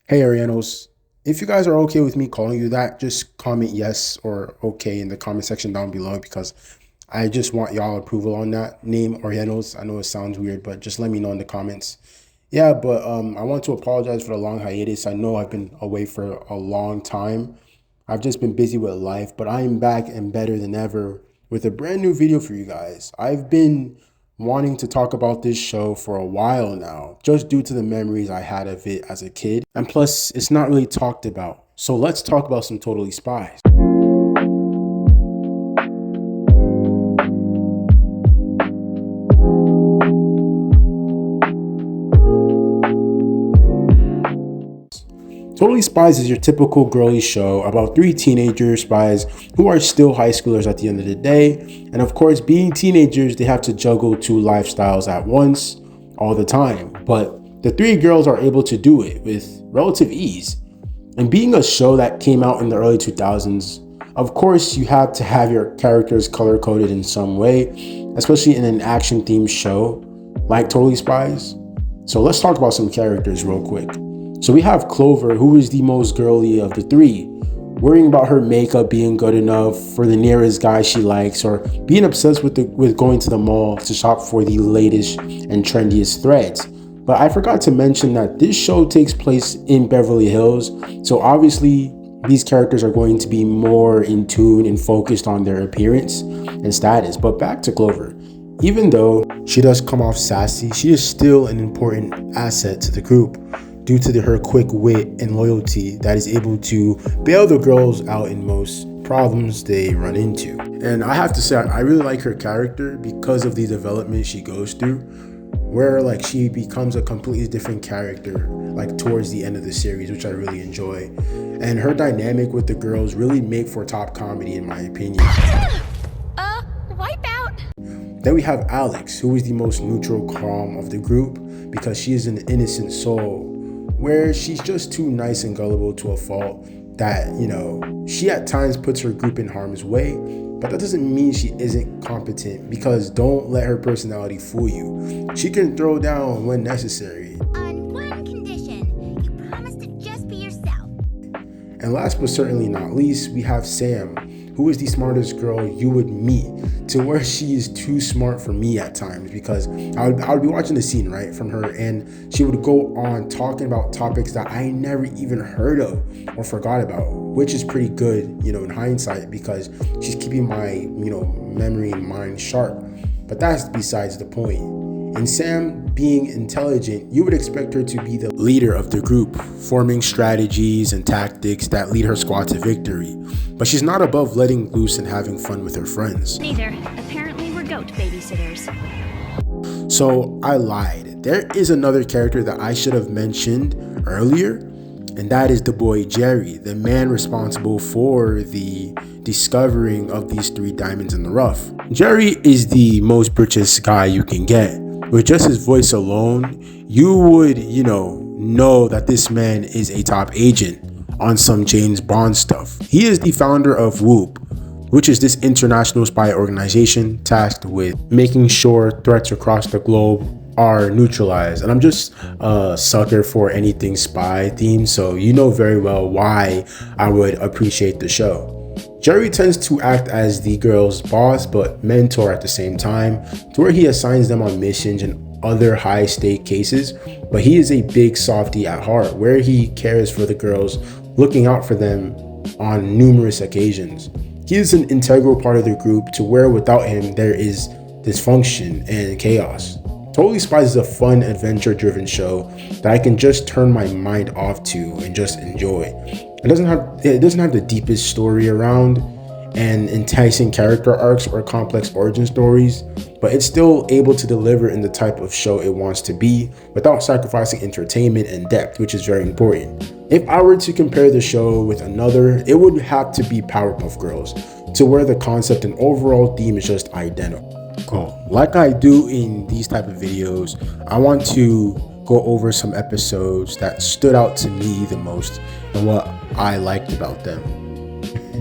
Hey Arianos, if you guys are okay with me calling you that, just comment yes or okay in the comment section down below because I just want y'all approval on that name, Arianos. I know it sounds weird, but just let me know in the comments. Yeah, but I want to apologize for the long hiatus. I know I've been away for a long time. I've just been busy with life, but I am back and better than ever with a brand new video for you guys. I've been wanting to talk about this show for a while now, just due to the memories I had of it as a kid. And plus, it's not really talked about. So let's talk about some Totally Spies. Totally Spies is your typical girly show about three teenager spies who are still high schoolers at the end of the day. And of course, being teenagers, they have to juggle two lifestyles at once all the time. But the three girls are able to do it with relative ease. And being a show that came out in the early 2000s, of course, you had to have your characters color coded in some way, especially in an action themed show like Totally Spies. So let's talk about some characters real quick. So we have Clover, who is the most girly of the three, worrying about her makeup being good enough for the nearest guy she likes, or being obsessed with going to the mall to shop for the latest and trendiest threads. But I forgot to mention that this show takes place in Beverly Hills, so obviously these characters are going to be more in tune and focused on their appearance and status. But back to Clover. Even though she does come off sassy, she is still an important asset to the group due to her quick wit and loyalty that is able to bail the girls out in most problems they run into. And I have to say, I really like her character because of the development she goes through, where like she becomes a completely different character like towards the end of the series, which I really enjoy. And her dynamic with the girls really make for top comedy in my opinion. Wipe out. Then we have Alex, who is the most neutral calm of the group because she is an innocent soul, where she's just too nice and gullible to a fault that, she at times puts her group in harm's way, but that doesn't mean she isn't competent because don't let her personality fool you. She can throw down when necessary. On one condition, you promise to just be yourself. And last but certainly not least, we have Sam, who is the smartest girl you would meet, to where she is too smart for me at times because I would be watching the scene, right, from her, and she would go on talking about topics that I never even heard of or forgot about, which is pretty good, in hindsight because she's keeping my, memory and mind sharp. But that's besides the point. And Sam being intelligent, you would expect her to be the leader of the group, forming strategies and tactics that lead her squad to victory. But she's not above letting loose and having fun with her friends. Neither. Apparently we're goat babysitters. So I lied. There is another character that I should have mentioned earlier, and that is the boy Jerry, the man responsible for the discovering of these three diamonds in the rough. Jerry is the most British guy you can get. With just his voice alone, you would, know that this man is a top agent on some James Bond stuff. He is the founder of Whoop, which is this international spy organization tasked with making sure threats across the globe are neutralized. And I'm just a sucker for anything spy themed, so you know very well why I would appreciate the show. Jerry tends to act as the girl's boss but mentor at the same time, to where he assigns them on missions and other high stake cases, but he is a big softie at heart, where he cares for the girls, looking out for them on numerous occasions. He is an integral part of the group, to where without him there is dysfunction and chaos. Totally Spies is a fun, adventure-driven show that I can just turn my mind off to and just enjoy. It doesn't have the deepest story around and enticing character arcs or complex origin stories, but it's still able to deliver in the type of show it wants to be without sacrificing entertainment and depth, which is very important. If I were to compare the show with another, it would have to be Powerpuff Girls, to where the concept and overall theme is just identical. Like I do in these type of videos, I want to go over some episodes that stood out to me the most and what I liked about them.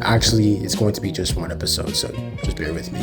Actually, it's going to be just one episode, so just bear with me.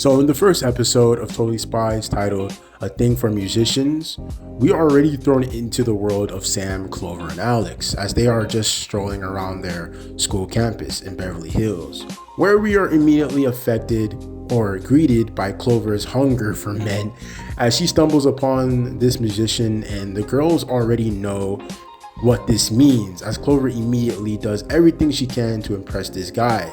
So in the first episode of Totally Spies, titled A Thing for Musicians, we are already thrown into the world of Sam, Clover, and Alex as they are just strolling around their school campus in Beverly Hills, where we are immediately affected or greeted by Clover's hunger for men as she stumbles upon this musician, and the girls already know what this means as Clover immediately does everything she can to impress this guy,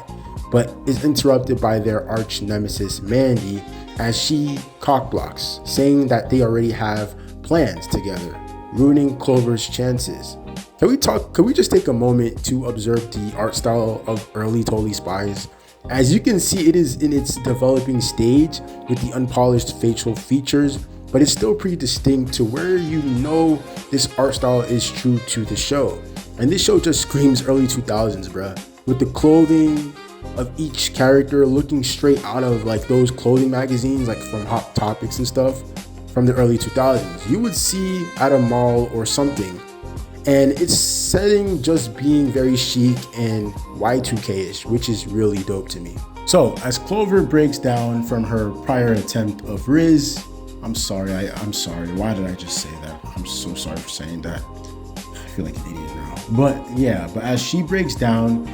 but is interrupted by their arch nemesis Mandy as she cockblocks, saying that they already have plans together, ruining Clover's chances. Can we just take a moment to observe the art style of early Totally Spies? As you can see, it is in its developing stage with the unpolished facial features, but it's still pretty distinct to where you know this art style is true to the show. And this show just screams early 2000s, bruh. With the clothing of each character looking straight out of like those clothing magazines, like from Hot Topics and stuff from the early 2000s. You would see at a mall or something. And its setting just being very chic and Y2K-ish, which is really dope to me. So as Clover breaks down from her prior attempt of Riz, I'm sorry, why did I just say that? I'm so sorry for saying that. I feel like an idiot now. But as she breaks down,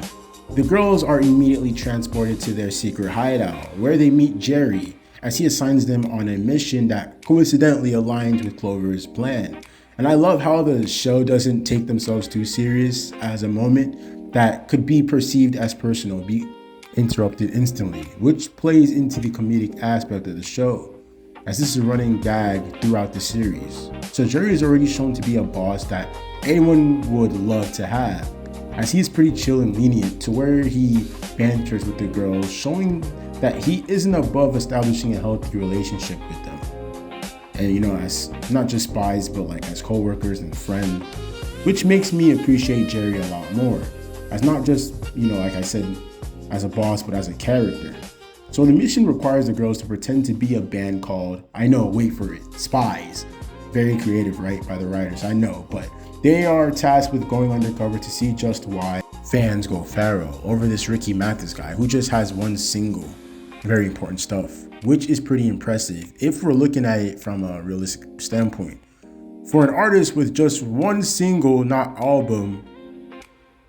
the girls are immediately transported to their secret hideout, where they meet Jerry, as he assigns them on a mission that coincidentally aligns with Clover's plan. And I love how the show doesn't take themselves too serious, as a moment that could be perceived as personal be interrupted instantly, which plays into the comedic aspect of the show, as this is a running gag throughout the series. So Jerry is already shown to be a boss that anyone would love to have, as he is pretty chill and lenient to where he banters with the girls, showing that he isn't above establishing a healthy relationship with them. And as not just spies, but like as co-workers and friends, which makes me appreciate Jerry a lot more, as not just, like I said, as a boss, but as a character. So the mission requires the girls to pretend to be a band called, wait for it, Spies. Very creative, right, by the writers, I know, but they are tasked with going undercover to see just why fans go pharaoh over this Ricky Mathis guy who just has one single. Very important stuff, which is pretty impressive if we're looking at it from a realistic standpoint. For an artist with just one single, not album,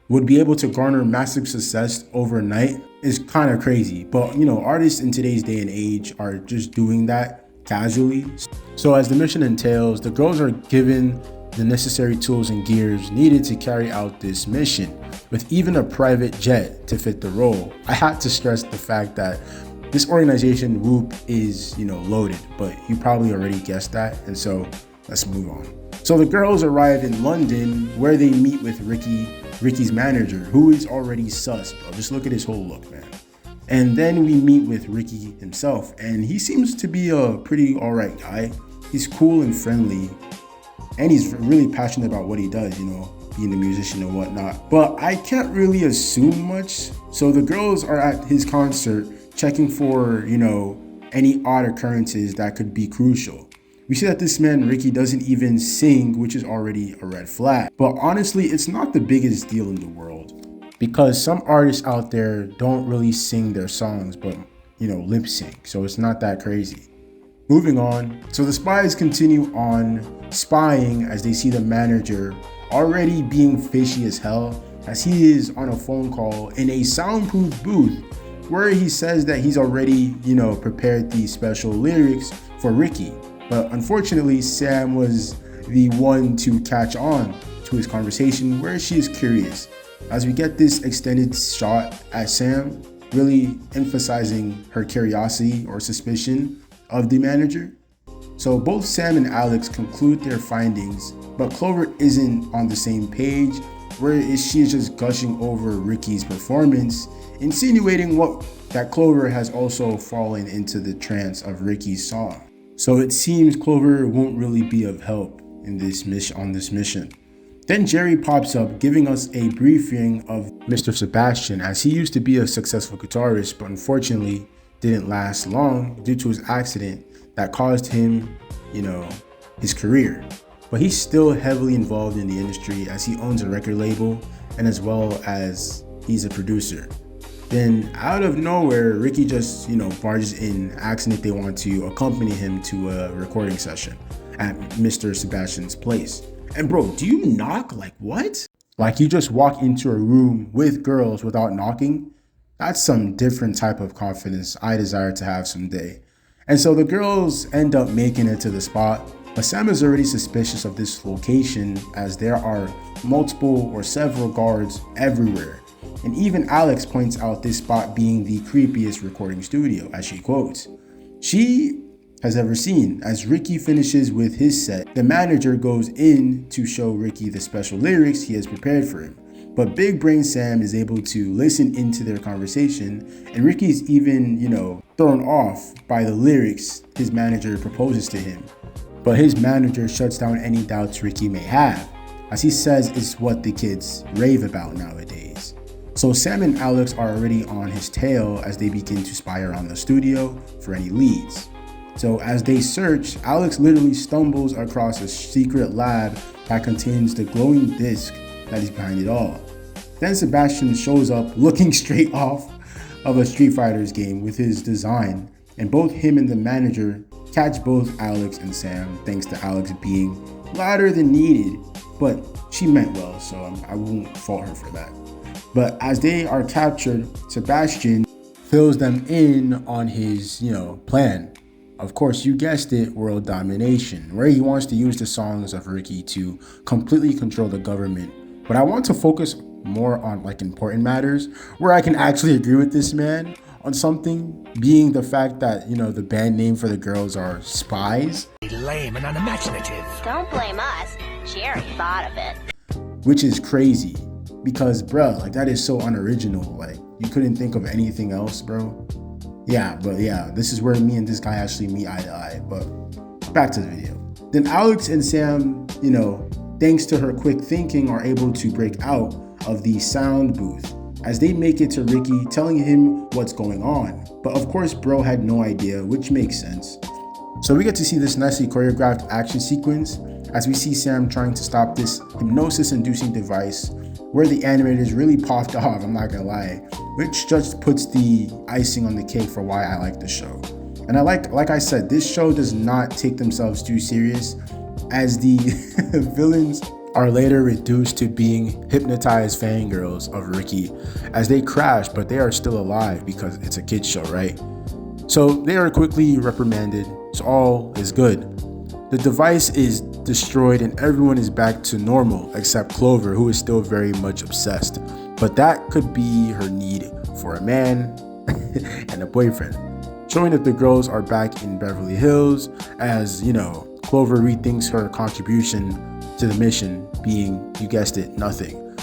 would be able to garner massive success overnight is kind of crazy. But artists in today's day and age are just doing that casually. So as the mission entails, the girls are given the necessary tools and gears needed to carry out this mission, with even a private jet to fit the role. I had to stress the fact that this organization, Whoop, is, loaded, but you probably already guessed that, and so let's move on. So the girls arrive in London, where they meet with Ricky's manager, who is already sus, bro. Just look at his whole look, man. And then we meet with Ricky himself, and he seems to be a pretty alright guy. He's cool and friendly, and he's really passionate about what he does, being a musician and whatnot. But I can't really assume much. So the girls are at his concert, checking for, any odd occurrences that could be crucial. We see that this man, Ricky, doesn't even sing, which is already a red flag. But honestly, it's not the biggest deal in the world, because some artists out there don't really sing their songs, but, lip sync. So it's not that crazy. Moving on. So the spies continue on spying as they see the manager already being fishy as hell, as he is on a phone call in a soundproof booth, where he says that he's already, prepared these special lyrics for Ricky. But unfortunately, Sam was the one to catch on to his conversation, where she is curious, as we get this extended shot at Sam, really emphasizing her curiosity or suspicion of the manager. So both Sam and Alex conclude their findings, but Clover isn't on the same page, where she is just gushing over Ricky's performance, insinuating that Clover has also fallen into the trance of Ricky's song. So it seems Clover won't really be of help on this mission. Then Jerry pops up, giving us a briefing of Mr. Sebastian, as he used to be a successful guitarist, but unfortunately didn't last long due to his accident that caused him, his career. But he's still heavily involved in the industry, as he owns a record label and as well as he's a producer. Then out of nowhere, Ricky just, barges in, asking if they want to accompany him to a recording session at Mr. Sebastian's place. And bro, do you knock? Like what? Like you just walk into a room with girls without knocking? That's some different type of confidence I desire to have someday. And so the girls end up making it to the spot, but Sam is already suspicious of this location as there are multiple or several guards everywhere. And even Alex points out this spot being the creepiest recording studio, as she quotes. She has ever seen. As Ricky finishes with his set, the manager goes in to show Ricky the special lyrics he has prepared for him. But Big Brain Sam is able to listen into their conversation, and Ricky's even, thrown off by the lyrics his manager proposes to him. But his manager shuts down any doubts Ricky may have, as he says it's what the kids rave about nowadays. So Sam and Alex are already on his tail as they begin to spy around the studio for any leads. So as they search, Alex literally stumbles across a secret lab that contains the glowing disc that is behind it all. Then Sebastian shows up looking straight off of a Street Fighter's game with his design, and both him and the manager catch both Alex and Sam thanks to Alex being louder than needed, but she meant well, so I won't fault her for that. But as they are captured, Sebastian fills them in on his, plan. Of course, you guessed it, world domination, where he wants to use the songs of Ricky to completely control the government. But I want to focus more on important matters where I can actually agree with this man on something, being the fact that, the band name for the girls are Spies. Lame and unimaginative. Don't blame us. Jerry thought of it. Which is crazy. Because, bro, that is so unoriginal. You couldn't think of anything else, bro. Yeah, this is where me and this guy actually meet eye to eye. But back to the video. Then Alex and Sam, thanks to her quick thinking, are able to break out of the sound booth as they make it to Ricky, telling him what's going on. But of course, bro had no idea, which makes sense. So we get to see this nicely choreographed action sequence as we see Sam trying to stop this hypnosis-inducing device, where the animators really popped off, I'm not gonna lie, which just puts the icing on the cake for why I like the show. And I like I said, this show does not take themselves too serious, as the villains are later reduced to being hypnotized fangirls of Ricky as they crash, but they are still alive because it's a kid's show, right? So they are quickly reprimanded, so all is good. The device is destroyed and everyone is back to normal except Clover, who is still very much obsessed. But that could be her need for a man and a boyfriend, showing that the girls are back in Beverly Hills as, Clover rethinks her contribution to the mission being, you guessed it, nothing.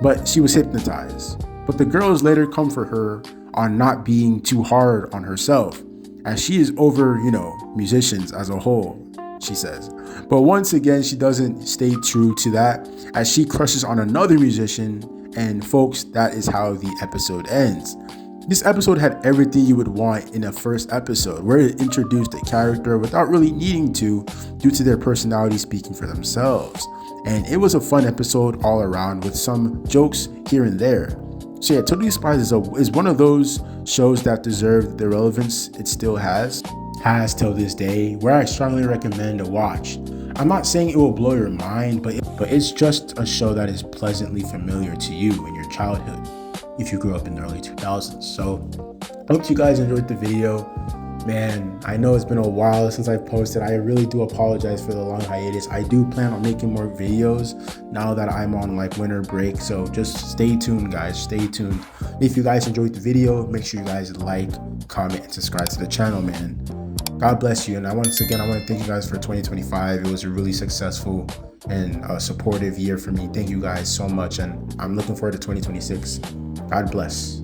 But she was hypnotized. But the girls later comfort her on not being too hard on herself, as she is over, musicians as a whole, she says. But once again, she doesn't stay true to that, as she crushes on another musician, and folks, that is how the episode ends. This episode had everything you would want in a first episode, where it introduced a character without really needing to, due to their personality speaking for themselves. And it was a fun episode all around with some jokes here and there. So yeah, Totally Spies is one of those shows that deserve the relevance it still has till this day, where I strongly recommend a watch. I'm not saying it will blow your mind, but it's just a show that is pleasantly familiar to you in your childhood if you grew up in the early 2000s. So I hope you guys enjoyed the video. Man, I know it's been a while since I've posted. I really do apologize for the long hiatus. I do plan on making more videos now that I'm on winter break. So just stay tuned, guys. Stay tuned. If you guys enjoyed the video, make sure you guys like, comment, and subscribe to the channel, man. God bless you. And once again, I want to thank you guys for 2025. It was a really successful and supportive year for me. Thank you guys so much. And I'm looking forward to 2026. God bless.